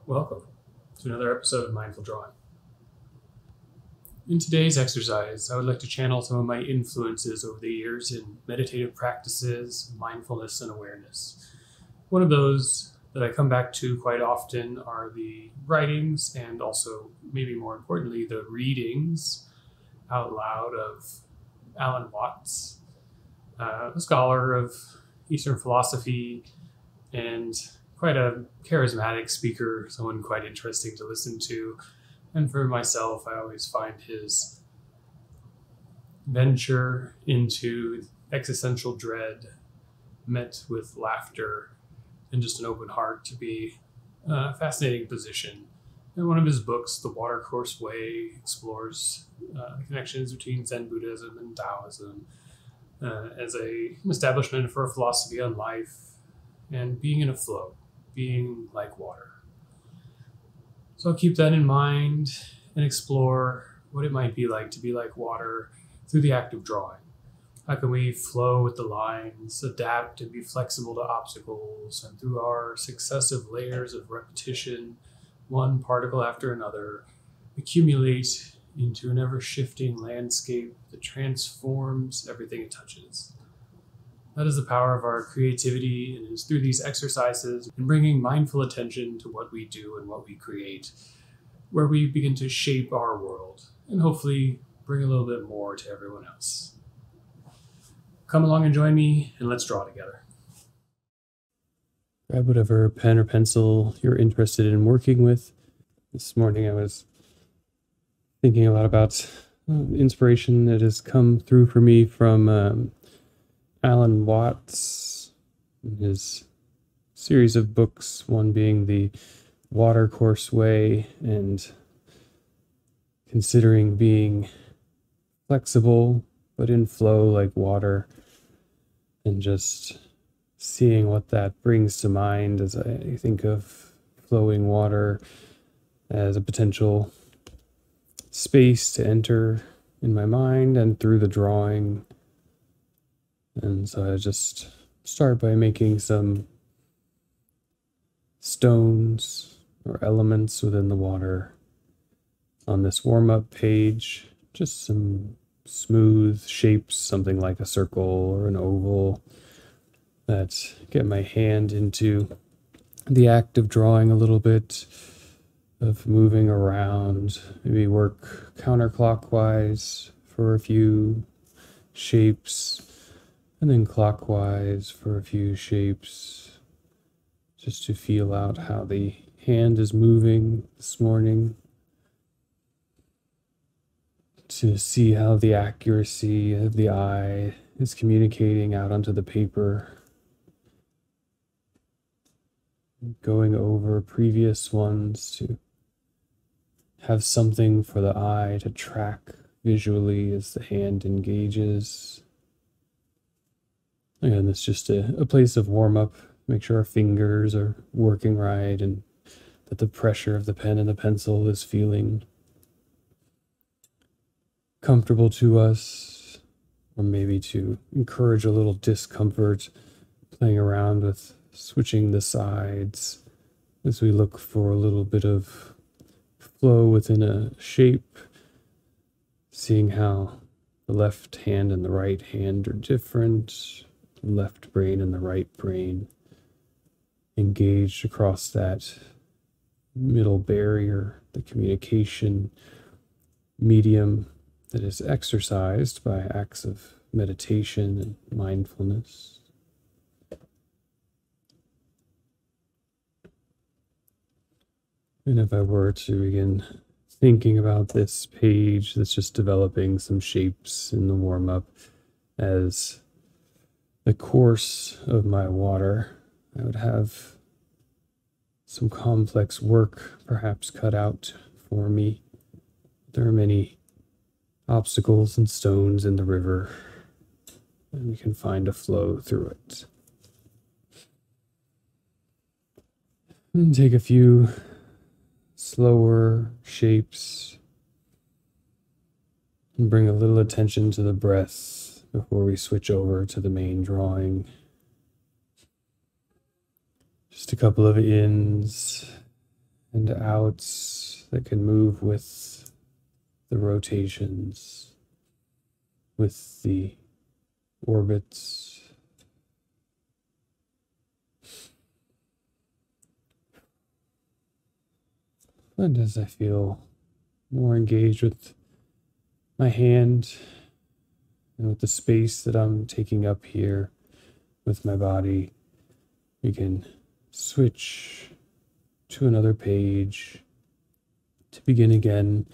Welcome to another episode of Mindful Drawing. In today's exercise, I would like to channel some of my influences over the years in meditative practices, mindfulness, and awareness. One of those that I come back to quite often are the writings and also, maybe more importantly, the readings out loud of Alan Watts, a scholar of Eastern philosophy and quite a charismatic speaker, someone quite interesting to listen to. And for myself, I always find his venture into existential dread met with laughter and just an open heart to be a fascinating position. And one of his books, The Watercourse Way, explores the connections between Zen Buddhism and Taoism as an establishment for a philosophy on life and being in a flow, being like water. So I'll keep that in mind and explore what it might be like to be like water through the act of drawing. How can we flow with the lines, adapt and be flexible to obstacles, and through our successive layers of repetition, one particle after another, accumulate into an ever-shifting landscape that transforms everything it touches. That is the power of our creativity, and it is through these exercises and bringing mindful attention to what we do and what we create, where we begin to shape our world and hopefully bring a little bit more to everyone else. Come along and join me, and let's draw together. Grab whatever pen or pencil you're interested in working with. This morning I was thinking a lot about inspiration that has come through for me from Alan Watts and his series of books, one being The Watercourse Way, and considering being flexible but in flow like water, and just seeing what that brings to mind as I think of flowing water as a potential space to enter in my mind and through the drawing. And so I just start by making some stones or elements within the water on this warm-up page, just some smooth shapes, something like a circle or an oval, that get my hand into the act of drawing a little bit, of moving around, maybe work counterclockwise for a few shapes, and then clockwise for a few shapes, just to feel out how the hand is moving this morning, to see how the accuracy of the eye is communicating out onto the paper, going over previous ones to have something for the eye to track visually as the hand engages. Again, it's just a place of warm-up, make sure our fingers are working right and that the pressure of the pen and the pencil is feeling comfortable to us, or maybe to encourage a little discomfort, playing around with switching the sides as we look for a little bit of flow within a shape, seeing how the left hand and the right hand are different, the left brain and the right brain engaged across that middle barrier, the communication medium that is exercised by acts of meditation and mindfulness. And if I were to begin thinking about this page that's just developing some shapes in the warm-up as the course of my water, I would have some complex work perhaps cut out for me. There are many obstacles and stones in the river, and we can find a flow through it. And take a few slower shapes and bring a little attention to the breath before we switch over to the main drawing. Just a couple of ins and outs that can move with the rotations, with the orbits. And as I feel more engaged with my hand and with the space that I'm taking up here with my body, we can switch to another page to begin again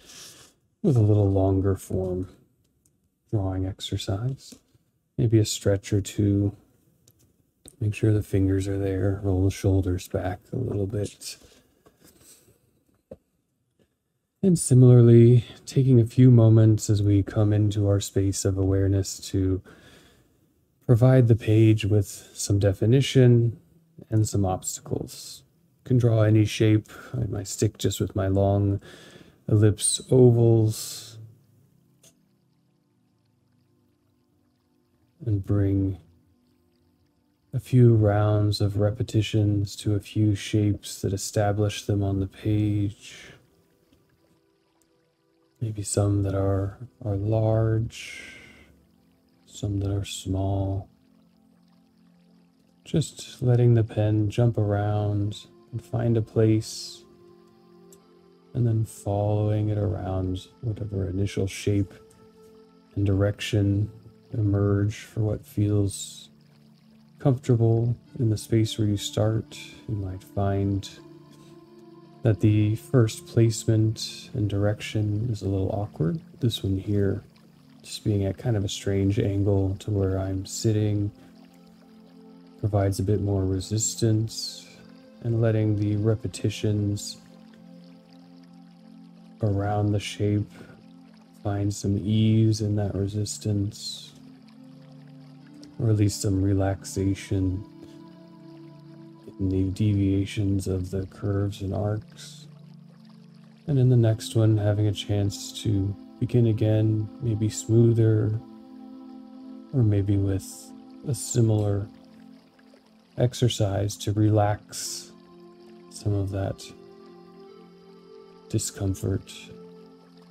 with a little longer form drawing exercise. Maybe a stretch or two. Make sure the fingers are there. Roll the shoulders back a little bit. And similarly, taking a few moments as we come into our space of awareness to provide the page with some definition and some obstacles. You can draw any shape. I might stick just with my long ellipse ovals and bring a few rounds of repetitions to a few shapes that establish them on the page. Maybe some that are large, some that are small. Just letting the pen jump around and find a place, and then following it around whatever initial shape and direction emerge for what feels comfortable in the space where you start. You might find that the first placement and direction is a little awkward. This one here, just being at kind of a strange angle to where I'm sitting, provides a bit more resistance, and letting the repetitions around the shape find some ease in that resistance, or at least some relaxation in the deviations of the curves and arcs. And in the next one, having a chance to begin again, maybe smoother, or maybe with a similar exercise to relax some of that discomfort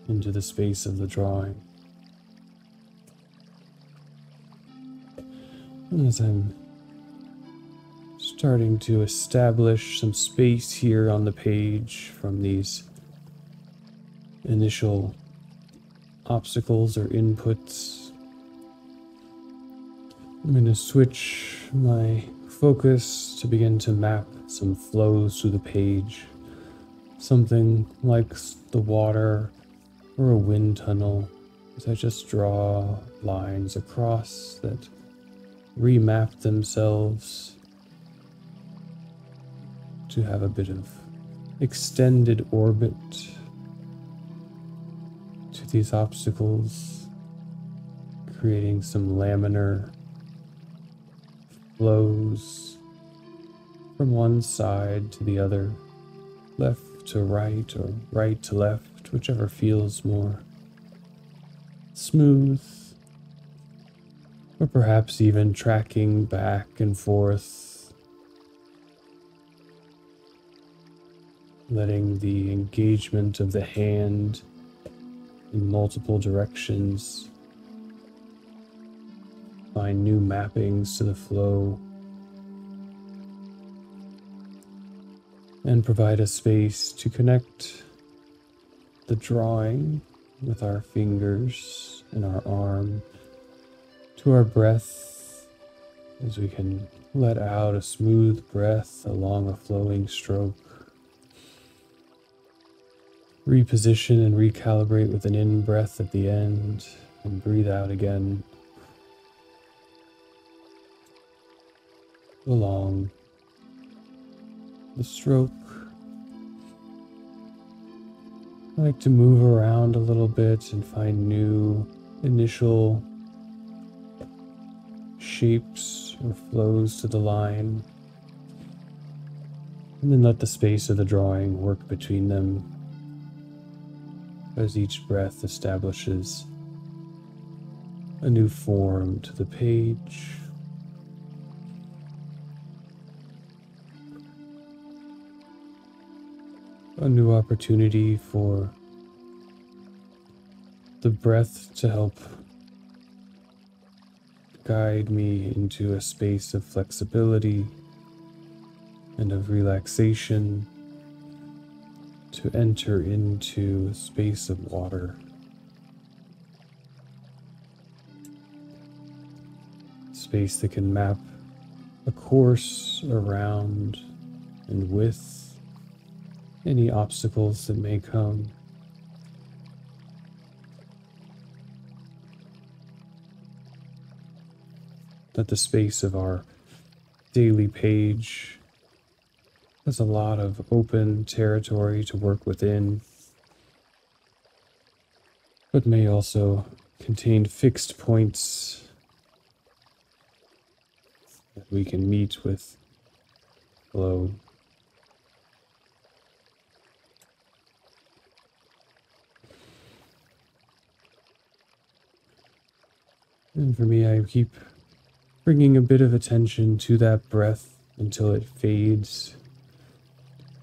into the space of the drawing. And as I'm starting to establish some space here on the page from these initial obstacles or inputs, I'm going to switch my focus to begin to map some flows through the page. Something like the water or a wind tunnel, as I just draw lines across that remap themselves to have a bit of extended orbit to these obstacles, creating some laminar flows from one side to the other, left to right or right to left, whichever feels more smooth, or perhaps even tracking back and forth, letting the engagement of the hand in multiple directions find new mappings to the flow and provide a space to connect the drawing with our fingers and our arm to our breath, as we can let out a smooth breath along a flowing stroke. Reposition and recalibrate with an in-breath at the end, and breathe out again along the stroke. I like to move around a little bit and find new initial shapes or flows to the line, and then let the space of the drawing work between them as each breath establishes a new form to the page. a new opportunity for the breath to help guide me into a space of flexibility and of relaxation, to enter into a space of water. Space that can map a course around and with any obstacles that may come. That the space of our daily page has a lot of open territory to work within, but may also contain fixed points that we can meet with flow. And for me, I keep bringing a bit of attention to that breath until it fades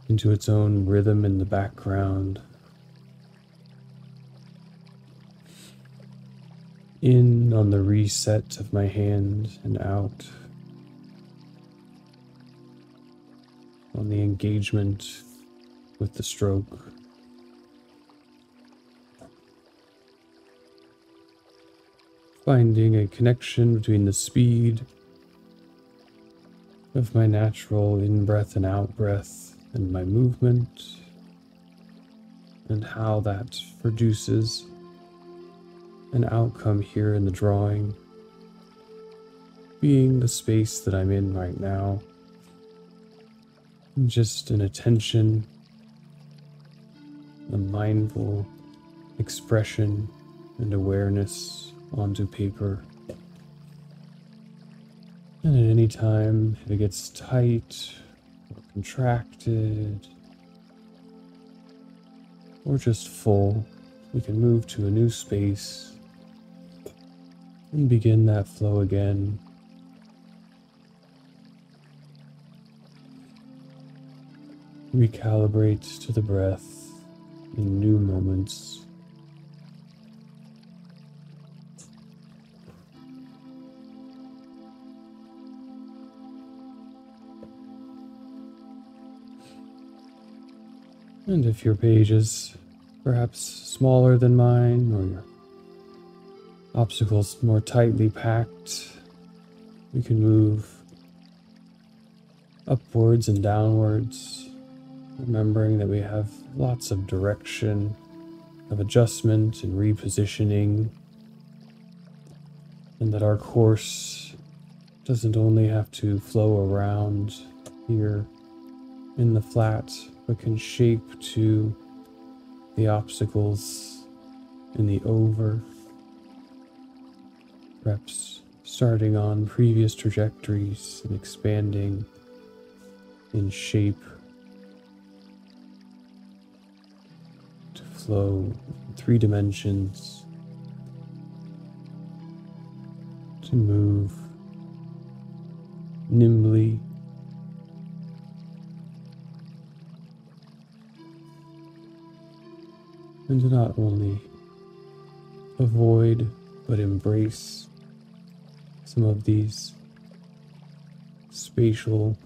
into its own rhythm in the background. In on the reset of my hand and out on the engagement with the stroke. Finding a connection between the speed of my natural in-breath and out-breath and my movement, and how that produces an outcome here in the drawing, being the space that I'm in right now, and just an attention, a mindful expression and awareness onto paper. And at any time, if it gets tight or contracted or just full, we can move to a new space and begin that flow again. Recalibrate to the breath in new moments. And if your page is perhaps smaller than mine, or your obstacles more tightly packed, we can move upwards and downwards, remembering that we have lots of direction, of adjustment and repositioning, and that our course doesn't only have to flow around here in the flat, but can shape to the obstacles in the over, perhaps starting on previous trajectories and expanding in shape to flow in 3 dimensions, to move nimbly and to not only avoid but embrace some of these spatial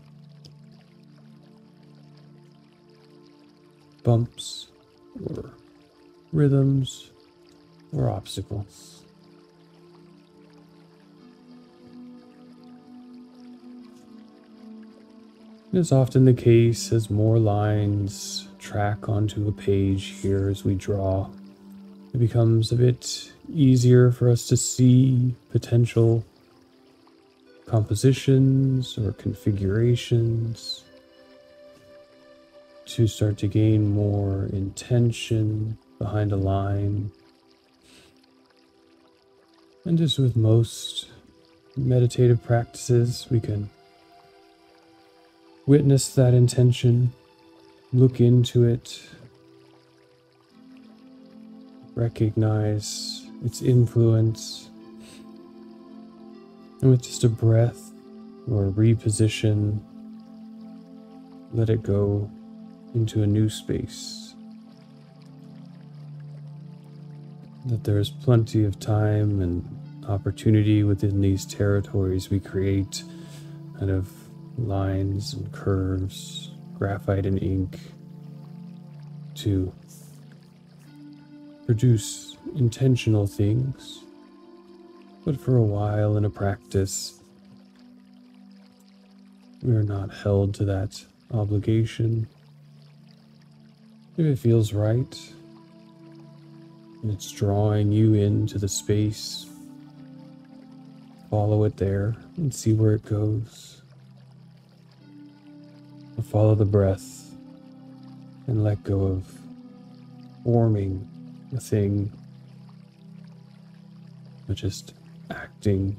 bumps or rhythms or obstacles. It is often the case as more lines track onto a page here as we draw, it becomes a bit easier for us to see potential compositions or configurations, to start to gain more intention behind a line. And as with most meditative practices, we can witness that intention, look into it, recognize its influence, and with just a breath or a reposition, let it go into a new space. That there is plenty of time and opportunity within these territories we create, kind of lines and curves, graphite and ink, to produce intentional things. But for a while in a practice, we are not held to that obligation. If it feels right, and it's drawing you into the space, follow it there and see where it goes. Or follow the breath and let go of forming a thing, but just acting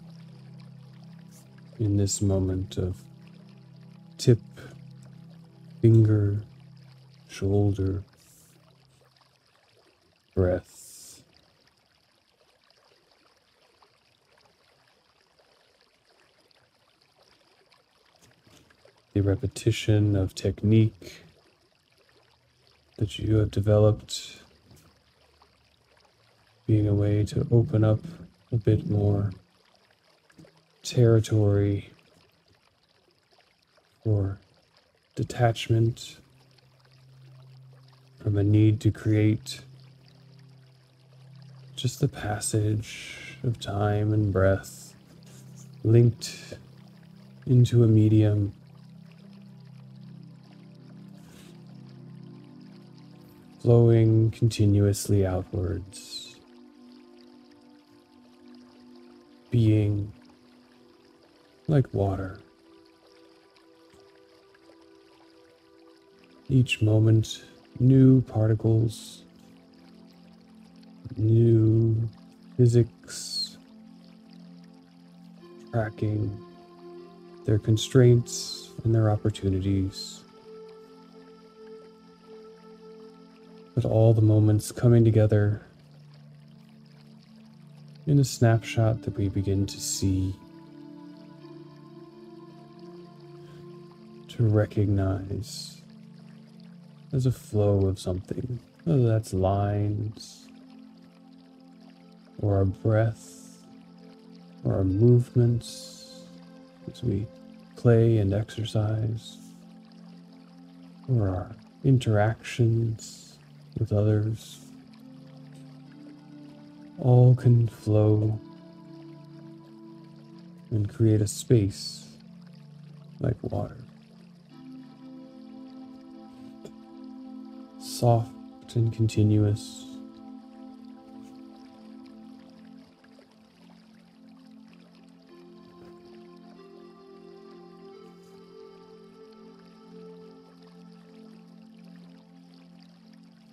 in this moment of tip, finger, shoulder, breath. The repetition of technique that you have developed being a way to open up a bit more territory for detachment from a need to create, just the passage of time and breath linked into a medium, flowing continuously outwards, being like water. Each moment, new particles, new physics, tracking their constraints and their opportunities. But all the moments coming together in a snapshot that we begin to see, to recognize as a flow of something, whether that's lines, or our breath, or our movements as we play and exercise, or our interactions with others. All can flow and create a space like water. Soft and continuous.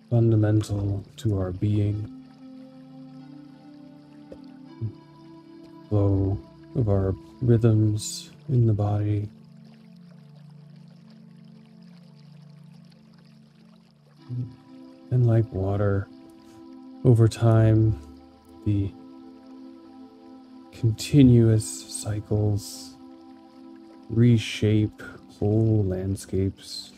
Fundamental to our being. Flow of our rhythms in the body. And like water, over time, the continuous cycles reshape whole landscapes,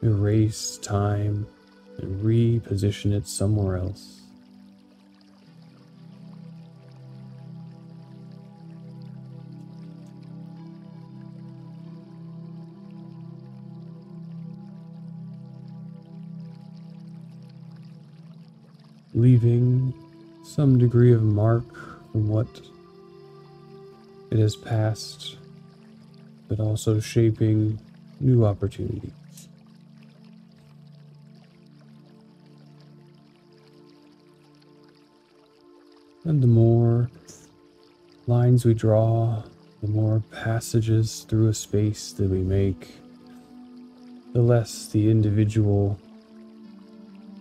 erase time, and reposition it somewhere else. Leaving some degree of mark from what it has passed, but also shaping new opportunities. And the more lines we draw, the more passages through a space that we make, the less the individual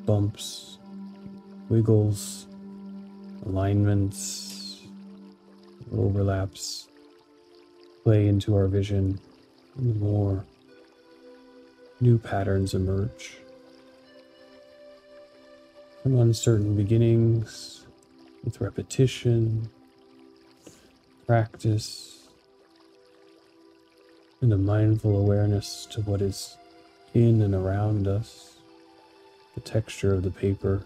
bumps, wiggles, alignments, overlaps play into our vision, and the more new patterns emerge. From uncertain beginnings, with repetition, practice, and a mindful awareness to what is in and around us, the texture of the paper,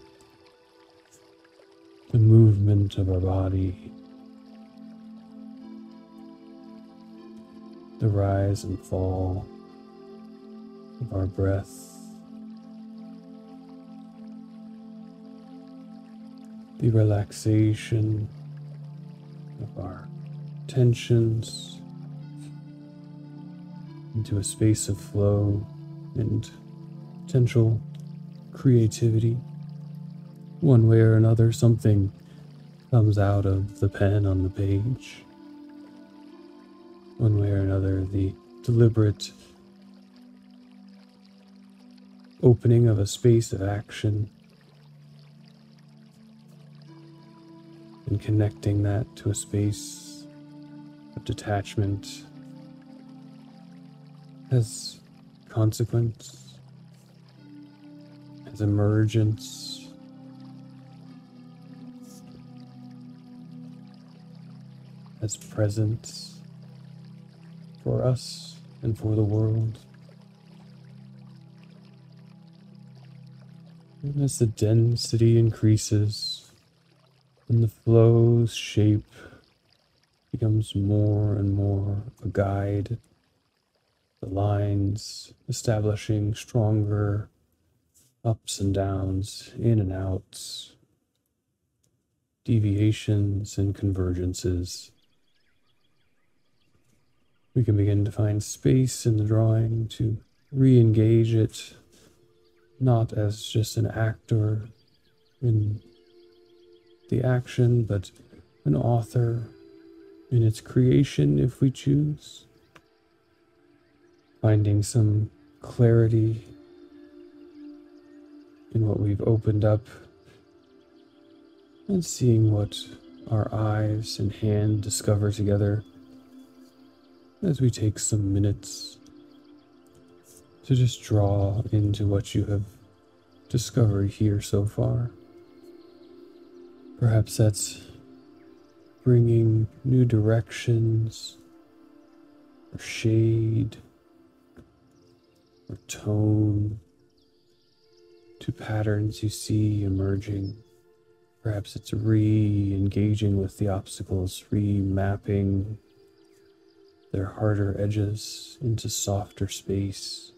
the movement of our body, the rise and fall of our breath, the relaxation of our tensions into a space of flow and potential creativity. One way or another, something comes out of the pen on the page. One way or another, the deliberate opening of a space of action and connecting that to a space of detachment has consequence, has emergence, has presence for us and for the world. And as the density increases and the flow's shape becomes more and more a guide, the lines establishing stronger ups and downs, in and outs, deviations and convergences. We can begin to find space in the drawing to re-engage it, not as just an actor in the action, but an author in its creation if we choose. Finding some clarity in what we've opened up and seeing what our eyes and hand discover together as we take some minutes to just draw into what you have discovered here so far. Perhaps that's bringing new directions or shade or tone to patterns you see emerging. Perhaps it's re-engaging with the obstacles, re-mapping their harder edges into softer space.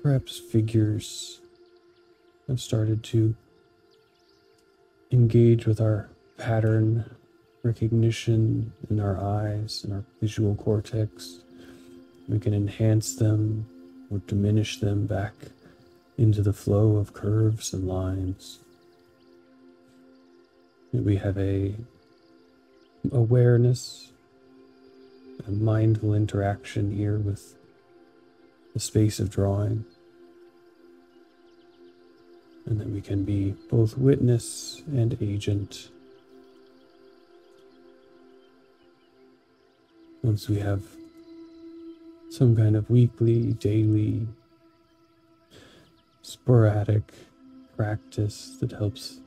Perhaps figures have started to engage with our pattern recognition in our eyes and our visual cortex. We can enhance them or diminish them back into the flow of curves and lines. We have a awareness, a mindful interaction here with the space of drawing. And that we can be both witness and agent. Once we have some kind of weekly, daily, sporadic practice that helps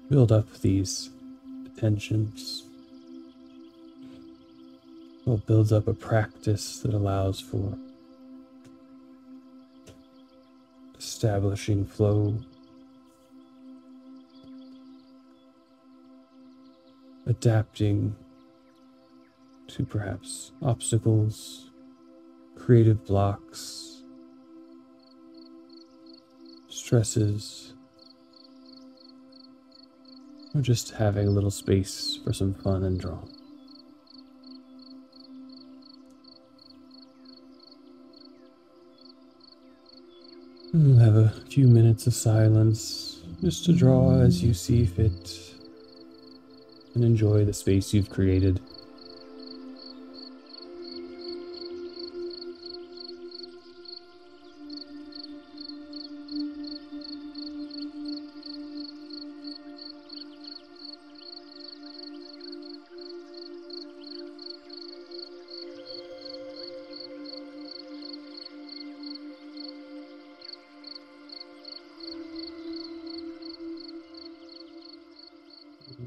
build up these attentions. Well, builds up a practice that allows for establishing flow, adapting to perhaps obstacles, creative blocks, stresses, or just having a little space for some fun and draw. We'll have a few minutes of silence just to draw as you see fit and enjoy the space you've created.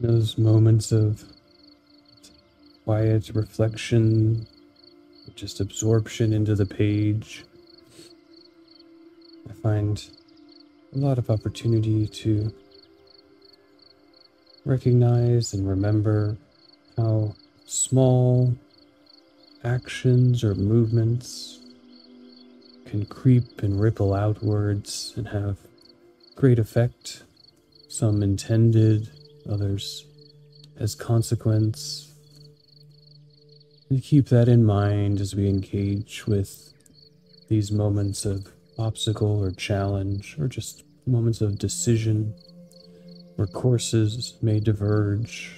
Those moments of quiet reflection, just absorption into the page. I find a lot of opportunity to recognize and remember how small actions or movements can creep and ripple outwards and have great effect, some intended, others as consequence. And keep that in mind as we engage with these moments of obstacle or challenge, or just moments of decision where courses may diverge.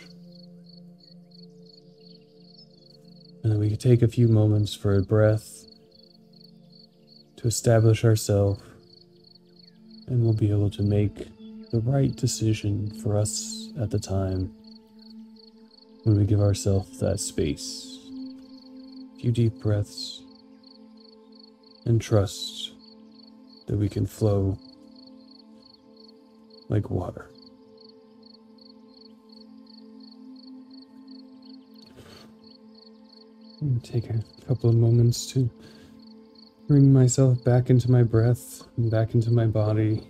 And then we can take a few moments for a breath to establish ourselves, and we'll be able to make the right decision for us at the time when we give ourselves that space. A few deep breaths, and trust that we can flow like water. I'm going to take a couple of moments to bring myself back into my breath and back into my body.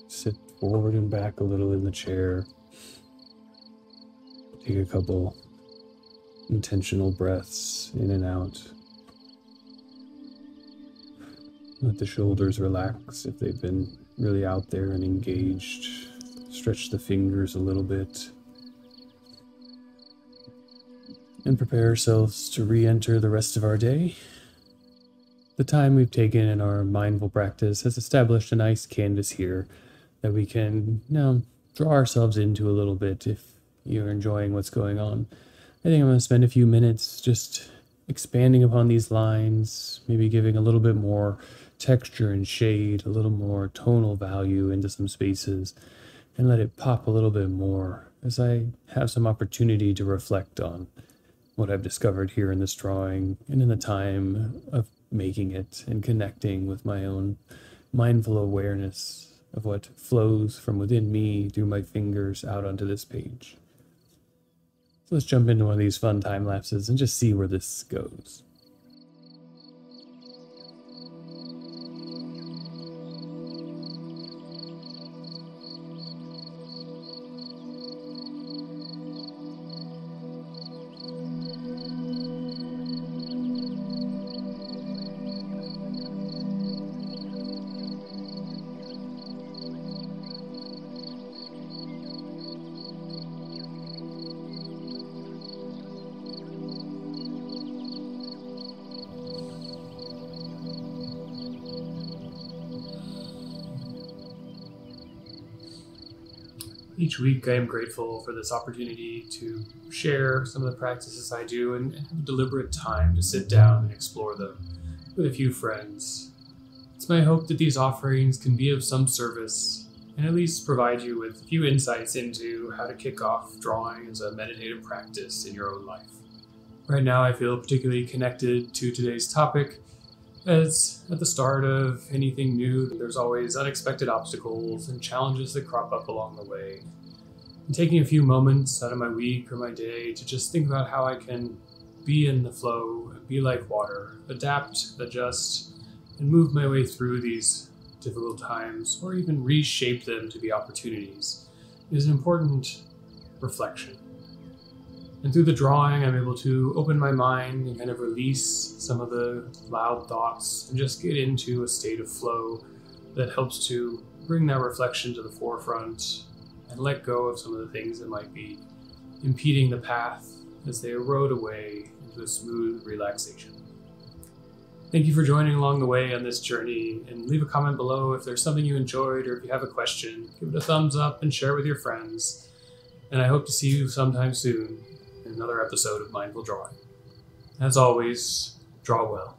Sit forward and back a little in the chair. Take a couple intentional breaths in and out. Let the shoulders relax if they've been really out there and engaged. Stretch the fingers a little bit. And prepare ourselves to re-enter the rest of our day. The time we've taken in our mindful practice has established a nice canvas here that we can now draw ourselves into a little bit if you're enjoying what's going on. I think I'm going to spend a few minutes just expanding upon these lines, maybe giving a little bit more texture and shade, a little more tonal value into some spaces, and let it pop a little bit more as I have some opportunity to reflect on what I've discovered here in this drawing and in the time of making it and connecting with my own mindful awareness of what flows from within me through my fingers out onto this page. So let's jump into one of these fun time lapses and just see where this goes. Each week I am grateful for this opportunity to share some of the practices I do and have deliberate time to sit down and explore them with a few friends. It's my hope that these offerings can be of some service and at least provide you with a few insights into how to kick off drawing as a meditative practice in your own life. Right now I feel particularly connected to today's topic, as at the start of anything new, there's always unexpected obstacles and challenges that crop up along the way. And taking a few moments out of my week or my day to just think about how I can be in the flow, be like water, adapt, adjust, and move my way through these difficult times, or even reshape them to be opportunities, is an important reflection. And through the drawing, I'm able to open my mind and kind of release some of the loud thoughts and just get into a state of flow that helps to bring that reflection to the forefront and let go of some of the things that might be impeding the path as they erode away into a smooth relaxation. Thank you for joining along the way on this journey, and leave a comment below if there's something you enjoyed, or if you have a question, give it a thumbs up and share with your friends. And I hope to see you sometime soon in another episode of Mindful Drawing. As always, draw well.